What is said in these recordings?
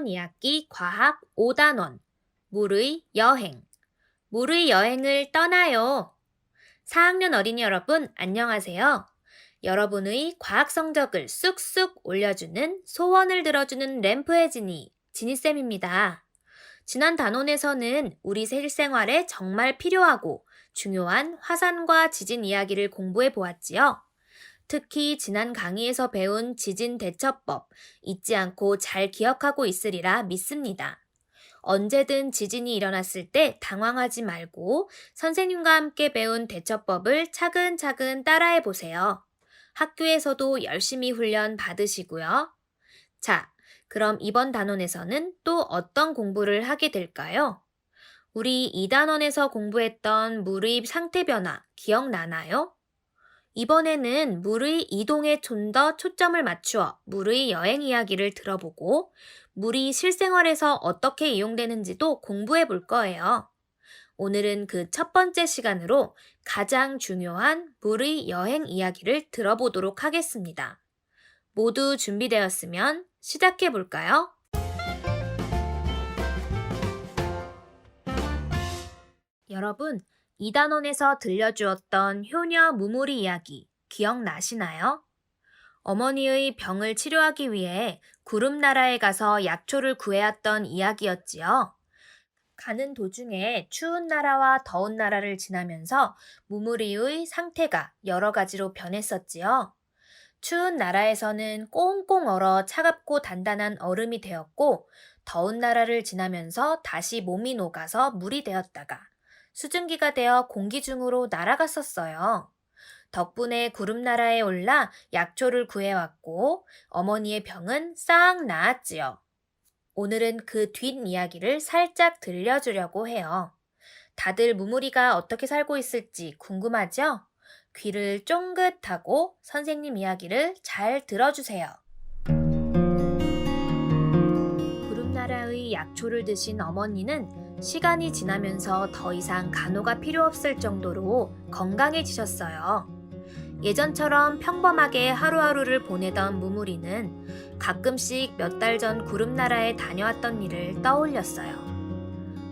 4학년 2학기 과학 5단원 물의 여행 물의 여행을 떠나요. 4학년 어린이 여러분 안녕하세요. 여러분의 과학 성적을 쑥쑥 올려주는 소원을 들어주는 램프의 지니쌤입니다. 지난 단원에서는 우리 실생활에 정말 필요하고 중요한 화산과 지진 이야기를 공부해 보았지요. 특히 지난 강의에서 배운 지진 대처법 잊지 않고 잘 기억하고 있으리라 믿습니다. 언제든 지진이 일어났을 때 당황하지 말고 선생님과 함께 배운 대처법을 차근차근 따라해 보세요. 학교에서도 열심히 훈련 받으시고요. 자, 그럼 이번 단원에서는 또 어떤 공부를 하게 될까요? 우리 2단원에서 공부했던 물의 상태 변화 기억나나요? 이번에는 물의 이동에 좀 더 초점을 맞추어 물의 여행 이야기를 들어보고 물이 실생활에서 어떻게 이용되는지도 공부해 볼 거예요. 오늘은 그 첫 번째 시간으로 가장 중요한 물의 여행 이야기를 들어보도록 하겠습니다. 모두 준비되었으면 시작해 볼까요? 여러분, 2단원에서 들려주었던 효녀 무무리 이야기 기억나시나요? 어머니의 병을 치료하기 위해 구름나라에 가서 약초를 구해왔던 이야기였지요. 가는 도중에 추운 나라와 더운 나라를 지나면서 무무리의 상태가 여러 가지로 변했었지요. 추운 나라에서는 꽁꽁 얼어 차갑고 단단한 얼음이 되었고, 더운 나라를 지나면서 다시 몸이 녹아서 물이 되었다가 수증기가 되어 공기 중으로 날아갔었어요. 덕분에 구름나라에 올라 약초를 구해왔고 어머니의 병은 싹 나았지요. 오늘은 그 뒷이야기를 살짝 들려주려고 해요. 다들 무무리가 어떻게 살고 있을지 궁금하죠? 귀를 쫑긋하고 선생님 이야기를 잘 들어주세요. 구름나라의 약초를 드신 어머니는 시간이 지나면서 더 이상 간호가 필요 없을 정도로 건강해지셨어요. 예전처럼 평범하게 하루하루를 보내던 무무리는 가끔씩 몇 달 전 구름나라에 다녀왔던 일을 떠올렸어요.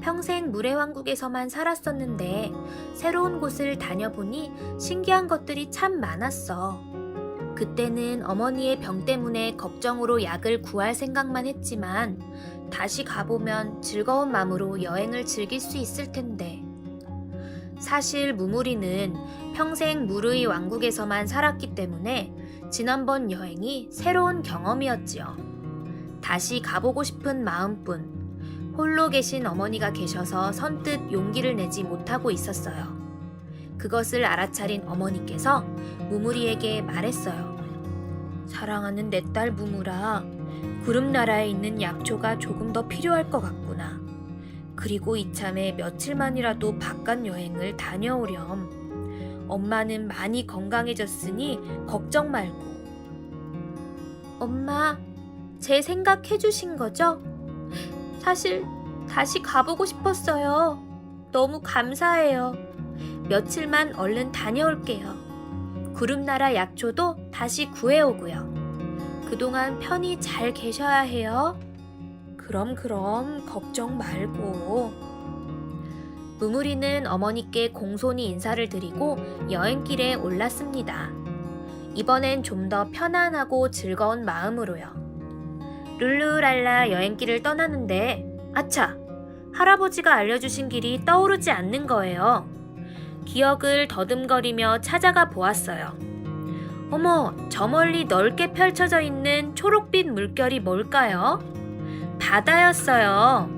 평생 물의 왕국에서만 살았었는데 새로운 곳을 다녀보니 신기한 것들이 참 많았어. 그때는 어머니의 병 때문에 걱정으로 약을 구할 생각만 했지만 다시 가보면 즐거운 마음으로 여행을 즐길 수 있을 텐데. 사실 무무리는 평생 물의 왕국에서만 살았기 때문에 지난번 여행이 새로운 경험이었지요. 다시 가보고 싶은 마음뿐 홀로 계신 어머니가 계셔서 선뜻 용기를 내지 못하고 있었어요. 그것을 알아차린 어머니께서 무무리에게 말했어요. 사랑하는 내 딸 무무라, 구름나라에 있는 약초가 조금 더 필요할 것 같구나. 그리고 이참에 며칠만이라도 바깥 여행을 다녀오렴. 엄마는 많이 건강해졌으니 걱정 말고. 엄마, 제 생각 해주신 거죠? 사실 다시 가보고 싶었어요. 너무 감사해요. 며칠만 얼른 다녀올게요. 구름나라 약초도 다시 구해오고요. 그동안 편히 잘 계셔야 해요. 그럼 걱정 말고. 무무리는 어머니께 공손히 인사를 드리고 여행길에 올랐습니다. 이번엔 좀 더 편안하고 즐거운 마음으로요. 룰루랄라 여행길을 떠나는데 아차! 할아버지가 알려주신 길이 떠오르지 않는 거예요. 기억을 더듬거리며 찾아가 보았어요. 어머, 저 멀리 넓게 펼쳐져 있는 초록빛 물결이 뭘까요? 바다였어요.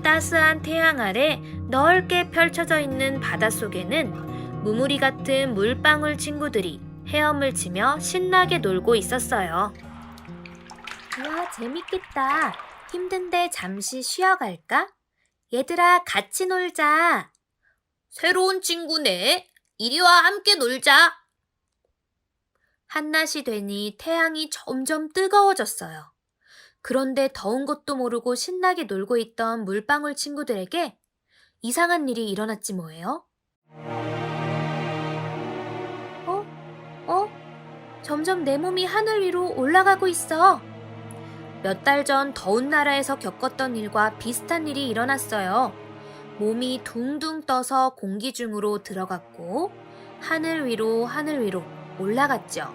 따스한 태양 아래 넓게 펼쳐져 있는 바닷속에는 무무리 같은 물방울 친구들이 헤엄을 치며 신나게 놀고 있었어요. 우와, 재밌겠다. 힘든데 잠시 쉬어갈까? 얘들아, 같이 놀자. 새로운 친구네. 이리와 함께 놀자. 한낮이 되니 태양이 점점 뜨거워졌어요. 그런데 더운 것도 모르고 신나게 놀고 있던 물방울 친구들에게 이상한 일이 일어났지 뭐예요? 점점 내 몸이 하늘 위로 올라가고 있어. 몇 달 전 더운 나라에서 겪었던 일과 비슷한 일이 일어났어요. 몸이 둥둥 떠서 공기 중으로 들어갔고 하늘 위로 올라갔죠.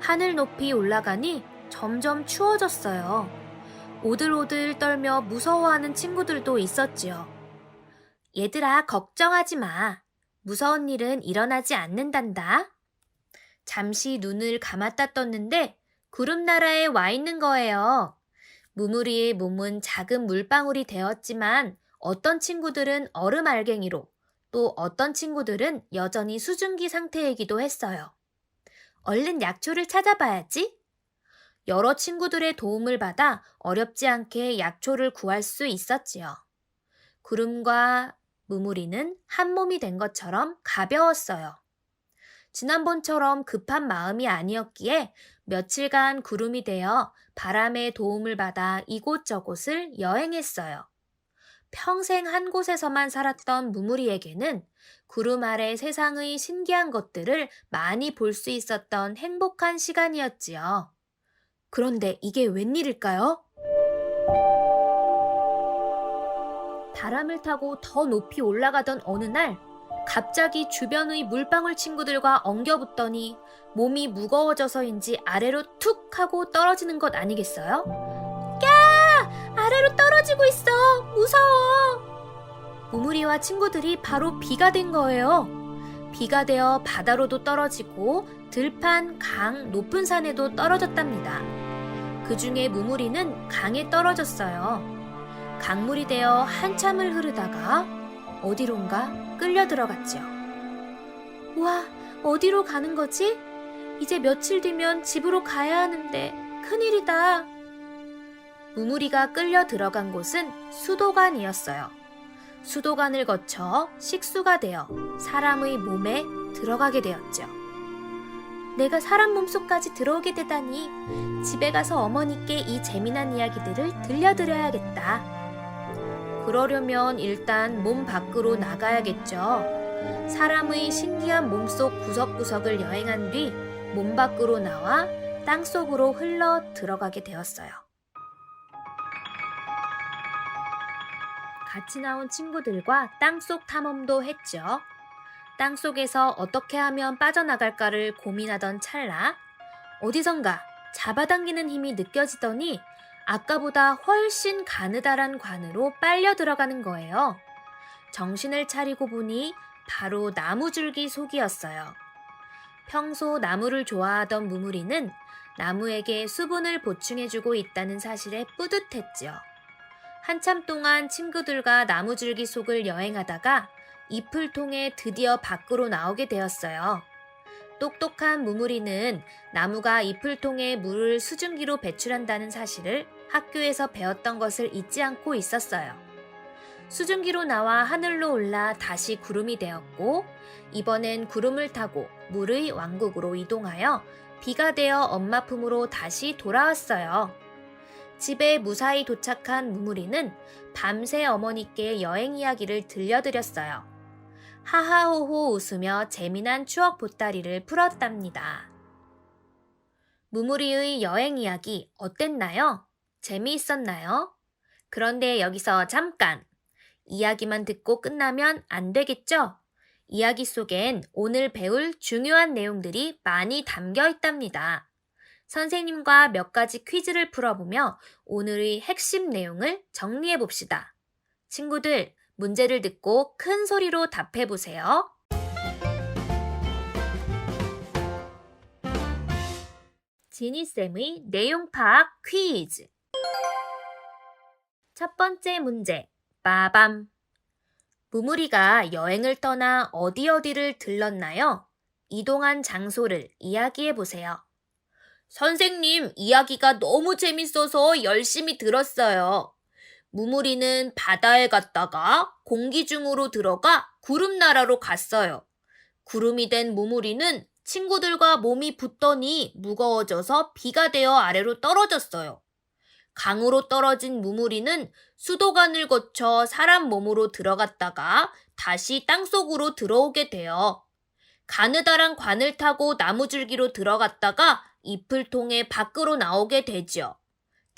하늘 높이 올라가니 점점 추워졌어요. 오들오들 떨며 무서워하는 친구들도 있었지요. 얘들아, 걱정하지 마. 무서운 일은 일어나지 않는단다. 잠시 눈을 감았다 떴는데 구름 나라에 와 있는 거예요. 무무리의 몸은 작은 물방울이 되었지만 어떤 친구들은 얼음 알갱이로, 또 어떤 친구들은 여전히 수증기 상태이기도 했어요. 얼른 약초를 찾아봐야지. 여러 친구들의 도움을 받아 어렵지 않게 약초를 구할 수 있었지요. 구름과 무무리는 한 몸이 된 것처럼 가벼웠어요. 지난번처럼 급한 마음이 아니었기에 며칠간 구름이 되어 바람의 도움을 받아 이곳저곳을 여행했어요. 평생 한 곳에서만 살았던 무무리에게는 구름 아래 세상의 신기한 것들을 많이 볼 수 있었던 행복한 시간이었지요. 그런데 이게 웬일일까요? 바람을 타고 더 높이 올라가던 어느 날 갑자기 주변의 물방울 친구들과 엉겨붙더니 몸이 무거워져서인지 아래로 툭 하고 떨어지는 것 아니겠어요? 야! 아래로 떨어지고 있어! 무서워! 무무리와 친구들이 바로 비가 된 거예요. 비가 되어 바다로도 떨어지고 들판, 강, 높은 산에도 떨어졌답니다. 그 중에 무무리는 강에 떨어졌어요. 강물이 되어 한참을 흐르다가 어디론가 끌려 들어갔죠. 우와, 어디로 가는 거지? 이제 며칠 뒤면 집으로 가야 하는데 큰일이다. 무무리가 끌려 들어간 곳은 수도관이었어요. 수도관을 거쳐 식수가 되어 사람의 몸에 들어가게 되었죠. 내가 사람 몸속까지 들어오게 되다니 집에 가서 어머니께 이 재미난 이야기들을 들려드려야겠다. 그러려면 일단 몸 밖으로 나가야겠죠. 사람의 신기한 몸속 구석구석을 여행한 뒤 몸 밖으로 나와 땅속으로 흘러 들어가게 되었어요. 같이 나온 친구들과 땅속 탐험도 했죠. 땅속에서 어떻게 하면 빠져나갈까를 고민하던 찰나 어디선가 잡아당기는 힘이 느껴지더니 아까보다 훨씬 가느다란 관으로 빨려 들어가는 거예요. 정신을 차리고 보니 바로 나무줄기 속이었어요. 평소 나무를 좋아하던 무무리는 나무에게 수분을 보충해주고 있다는 사실에 뿌듯했죠. 한참 동안 친구들과 나무줄기 속을 여행하다가 잎을 통해 드디어 밖으로 나오게 되었어요. 똑똑한 무무리는 나무가 잎을 통해 물을 수증기로 배출한다는 사실을 학교에서 배웠던 것을 잊지 않고 있었어요. 수증기로 나와 하늘로 올라 다시 구름이 되었고 이번엔 구름을 타고 물의 왕국으로 이동하여 비가 되어 엄마 품으로 다시 돌아왔어요. 집에 무사히 도착한 무무리는 밤새 어머니께 여행 이야기를 들려드렸어요. 하하호호 웃으며 재미난 추억 보따리를 풀었답니다. 무무리의 여행 이야기 어땠나요? 재미있었나요? 그런데 여기서 잠깐! 이야기만 듣고 끝나면 안 되겠죠? 이야기 속엔 오늘 배울 중요한 내용들이 많이 담겨 있답니다. 선생님과 몇 가지 퀴즈를 풀어보며 오늘의 핵심 내용을 정리해 봅시다. 친구들, 문제를 듣고 큰 소리로 답해 보세요. 지니쌤의 내용 파악 퀴즈. 첫 번째 문제, 빠밤. 무무리가 여행을 떠나 어디를 들렀나요? 이동한 장소를 이야기해 보세요. 선생님, 이야기가 너무 재밌어서 열심히 들었어요. 무무리는 바다에 갔다가 공기 중으로 들어가 구름 나라로 갔어요. 구름이 된 무무리는 친구들과 몸이 붙더니 무거워져서 비가 되어 아래로 떨어졌어요. 강으로 떨어진 무무리는 수도관을 거쳐 사람 몸으로 들어갔다가 다시 땅속으로 들어오게 돼요. 가느다란 관을 타고 나무줄기로 들어갔다가 잎을 통해 밖으로 나오게 되죠.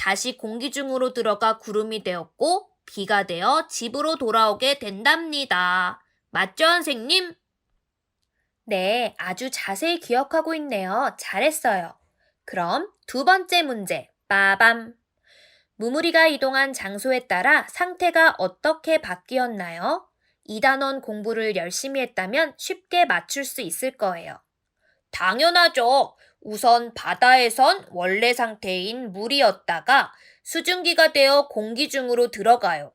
다시 공기 중으로 들어가 구름이 되었고 비가 되어 집으로 돌아오게 된답니다. 맞죠, 선생님? 네, 아주 자세히 기억하고 있네요. 잘했어요. 그럼 두 번째 문제, 빠밤. 무무리가 이동한 장소에 따라 상태가 어떻게 바뀌었나요? 이 단원 공부를 열심히 했다면 쉽게 맞출 수 있을 거예요. 당연하죠. 우선 바다에선 원래 상태인 물이었다가 수증기가 되어 공기 중으로 들어가요.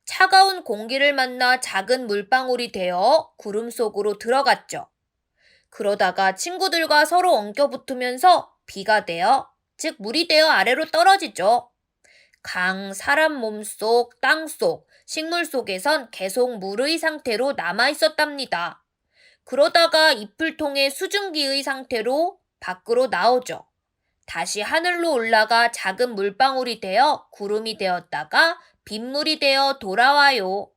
차가운 공기를 만나 작은 물방울이 되어 구름 속으로 들어갔죠. 그러다가 친구들과 서로 엉켜붙으면서 비가 되어, 즉 물이 되어 아래로 떨어지죠. 사람 몸속, 땅속, 식물 속에선 계속 물의 상태로 남아 있었답니다. 그러다가 잎을 통해 수증기의 상태로 밖으로 나오죠. 다시 하늘로 올라가 작은 물방울이 되어 구름이 되었다가 빗물이 되어 돌아와요.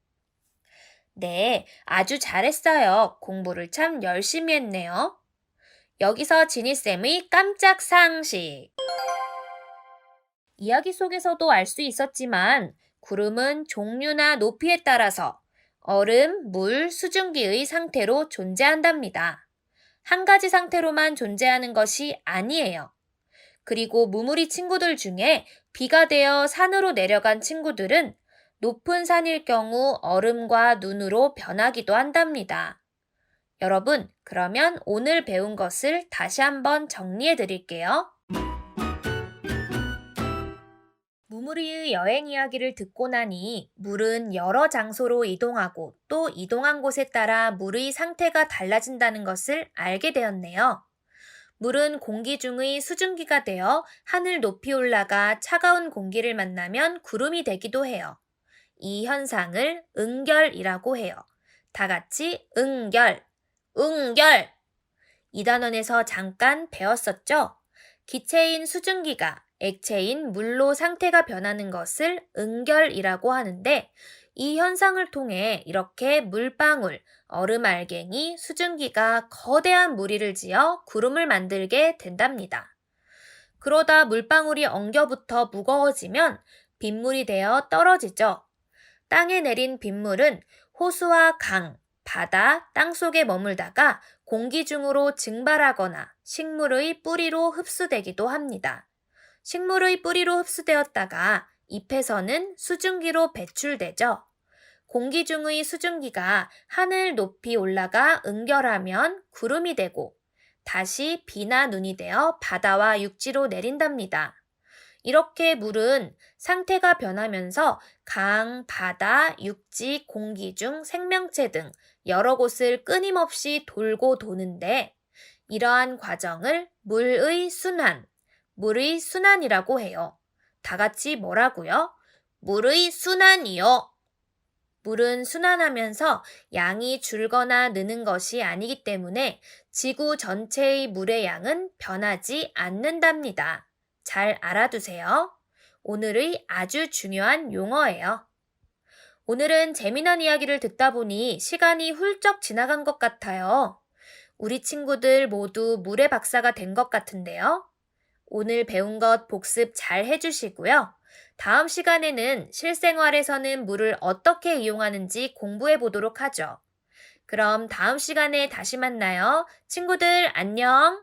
네, 아주 잘했어요. 공부를 참 열심히 했네요. 여기서 지니쌤의 깜짝 상식. 이야기 속에서도 알 수 있었지만 구름은 종류나 높이에 따라서 얼음, 물, 수증기의 상태로 존재한답니다. 한 가지 상태로만 존재하는 것이 아니에요. 그리고 무무리 친구들 중에 비가 되어 산으로 내려간 친구들은 높은 산일 경우 얼음과 눈으로 변하기도 한답니다. 여러분, 그러면 오늘 배운 것을 다시 한번 정리해 드릴게요. 무무리의 여행 이야기를 듣고 나니 물은 여러 장소로 이동하고 또 이동한 곳에 따라 물의 상태가 달라진다는 것을 알게 되었네요. 물은 공기 중의 수증기가 되어 하늘 높이 올라가 차가운 공기를 만나면 구름이 되기도 해요. 이 현상을 응결이라고 해요. 다 같이 응결, 응결! 이 단원에서 잠깐 배웠었죠? 기체인 수증기가 액체인 물로 상태가 변하는 것을 응결이라고 하는데 이 현상을 통해 이렇게 물방울, 얼음알갱이, 수증기가 거대한 무리를 지어 구름을 만들게 된답니다. 그러다 물방울이 엉겨붙어 무거워지면 빗물이 되어 떨어지죠. 땅에 내린 빗물은 호수와 강, 바다, 땅속에 머물다가 공기 중으로 증발하거나 식물의 뿌리로 흡수되기도 합니다. 식물의 뿌리로 흡수되었다가 잎에서는 수증기로 배출되죠. 공기 중의 수증기가 하늘 높이 올라가 응결하면 구름이 되고 다시 비나 눈이 되어 바다와 육지로 내린답니다. 이렇게 물은 상태가 변하면서 강, 바다, 육지, 공기 중 생명체 등 여러 곳을 끊임없이 돌고 도는데 이러한 과정을 물의 순환이라고 해요. 다 같이 뭐라고요? 물의 순환이요. 물은 순환하면서 양이 줄거나 느는 것이 아니기 때문에 지구 전체의 물의 양은 변하지 않는답니다. 잘 알아두세요. 오늘의 아주 중요한 용어예요. 오늘은 재미난 이야기를 듣다 보니 시간이 훌쩍 지나간 것 같아요. 우리 친구들 모두 물의 박사가 된 것 같은데요. 오늘 배운 것 복습 잘 해주시고요. 다음 시간에는 실생활에서는 물을 어떻게 이용하는지 공부해 보도록 하죠. 그럼 다음 시간에 다시 만나요. 친구들 안녕!